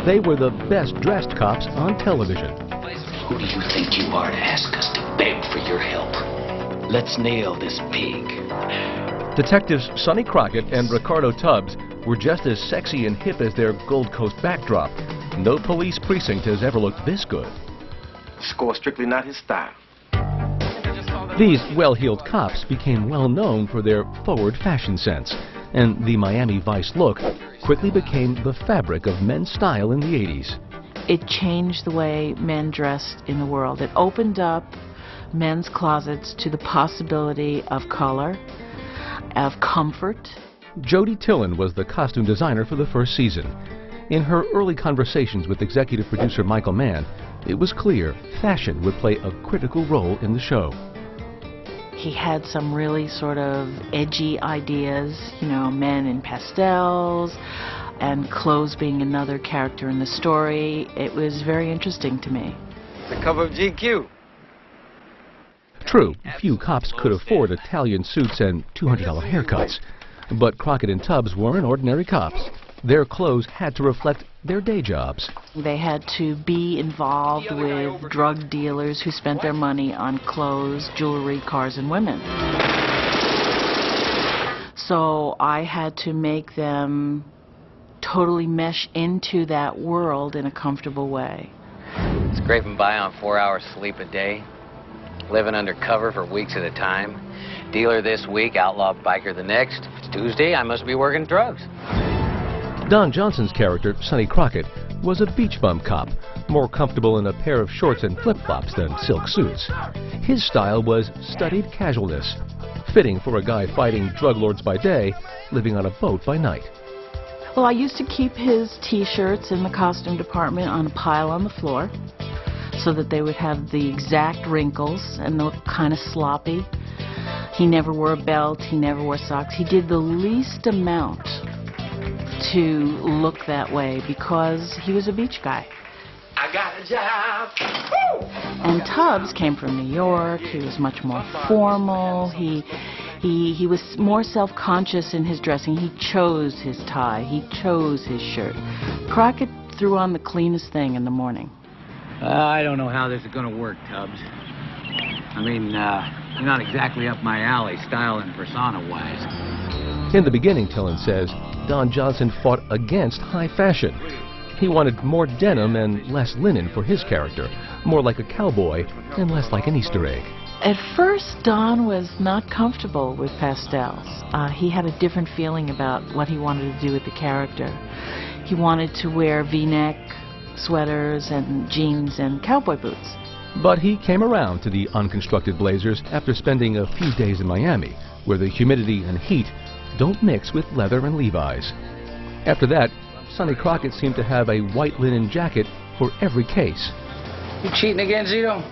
They were the best-dressed cops on television. Who do you think you are to ask us to beg for your help? Let's nail this pig. Detectives Sonny Crockett and Ricardo Tubbs were just as sexy and hip as their Gold Coast backdrop. No police precinct has ever looked this good. Score strictly not his style. These well-heeled cops became well known for their forward fashion sense, and the Miami Vice look quickly became the fabric of men's style in the 80s. It changed the way men dressed in the world. It opened up men's closets to the possibility of color, of comfort. Jody Tillen was the costume designer for the first season. In her early conversations with executive producer Michael Mann, it was clear fashion would play a critical role in the show. He had some really sort of edgy ideas, you know, men in pastels, and clothes being another character in the story. It was very interesting to me. The cover of GQ. True, few cops could afford Italian suits and $200 haircuts. But Crockett and Tubbs weren't ordinary cops. Their clothes had to reflect their day jobs. They had to be involved with drug dealers who spent their money on clothes, jewelry, cars, and women. So I had to make them totally mesh into that world in a comfortable way. Scraping by on 4 hours sleep a day. Living undercover for weeks at a time. Dealer this week, outlaw biker the next. If it's Tuesday, I must be working drugs. Don Johnson's character, Sonny Crockett, was a beach bum cop, more comfortable in a pair of shorts and flip-flops than silk suits. His style was studied casualness, fitting for a guy fighting drug lords by day, living on a boat by night. Well, I used to keep his T-shirts in the costume department on a pile on the floor so that they would have the exact wrinkles and look kind of sloppy. He never wore a belt, he never wore socks. He did the least amount to look that way because he was a beach guy. I got a job. And Tubbs came from New York. He was much more formal. He was more self-conscious in his dressing. He chose his tie. He chose his shirt. Crockett threw on the cleanest thing in the morning. I don't know how this is going to work, Tubbs. I mean, you're not exactly up my alley, style and persona-wise. In the beginning, Tillen says, Don Johnson fought against high fashion. He wanted more denim and less linen for his character, more like a cowboy and less like an Easter egg. At first, Don was not comfortable with pastels. He had a different feeling about what he wanted to do with the character. He wanted to wear V-neck sweaters and jeans and cowboy boots. But he came around to the unconstructed blazers after spending a few days in Miami, where the humidity and heat don't mix with leather and Levi's. After that, Sonny Crockett seemed to have a white linen jacket for every case. You cheating again, Zito?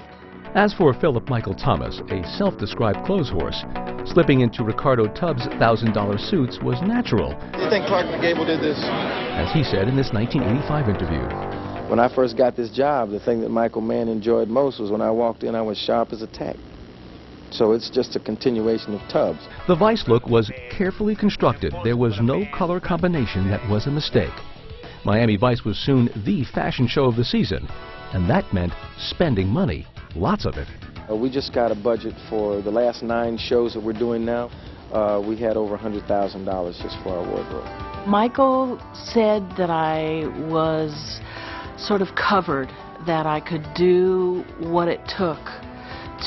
As for Philip Michael Thomas, a self-described clothes horse, slipping into Ricardo Tubbs' $1,000 suits was natural. Do you think Clark McGable did this? As he said in this 1985 interview. When I first got this job, the thing that Michael Mann enjoyed most was when I walked in, I was sharp as a tack. So it's just a continuation of Tubbs. The Vice look was carefully constructed. There was no color combination that was a mistake. Miami Vice was soon the fashion show of the season, and that meant spending money, lots of it. We just got a budget for the last 9 shows that we're doing now. We had over $100,000 just for our wardrobe. Michael said that I was sort of covered, that I could do what it took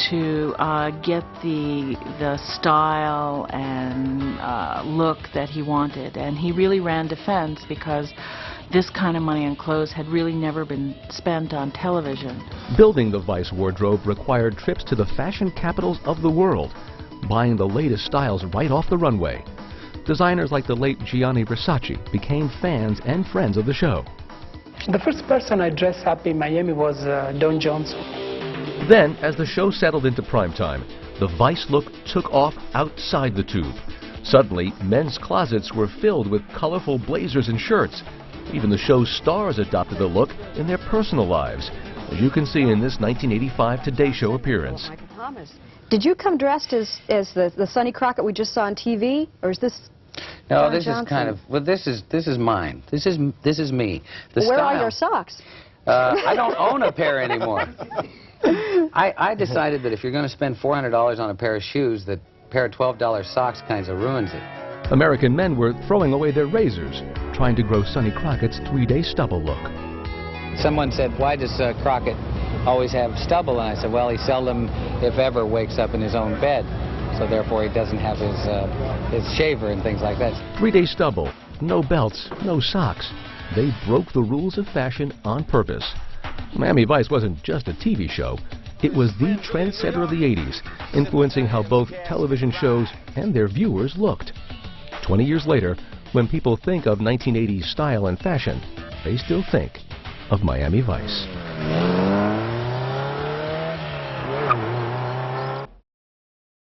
to get the style and look that he wanted. And he really ran defense because this kind of money on clothes had really never been spent on television. Building the Vice wardrobe required trips to the fashion capitals of the world, buying the latest styles right off the runway. Designers like the late Gianni Versace became fans and friends of the show. The first person I dressed up in Miami was Don Johnson. Then, as the show settled into primetime, the Vice look took off outside the tube. Suddenly, men's closets were filled with colorful blazers and shirts. Even the show's stars adopted the look in their personal lives, as you can see in this 1985 Today Show appearance. Did you come dressed as the Sonny Crockett we just saw on TV, or is this No, John this is Johnson. kind of, well, this is mine. This is me. The Where style. are your socks? I don't own a pair anymore. I decided that if you're going to spend $400 on a pair of shoes, that pair of $12 socks kinds of ruins it. American men were throwing away their razors, trying to grow Sonny Crockett's 3-day stubble look. Someone said, why does Crockett always have stubble? And I said, well, he seldom, if ever, wakes up in his own bed. So therefore, he doesn't have his shaver and things like that. 3-day stubble, no belts, no socks. They broke the rules of fashion on purpose. Miami Vice wasn't just a TV show. It was the trendsetter of the 80s, influencing how both television shows and their viewers looked. 20 years later, when people think of 1980s style and fashion, they still think of Miami Vice.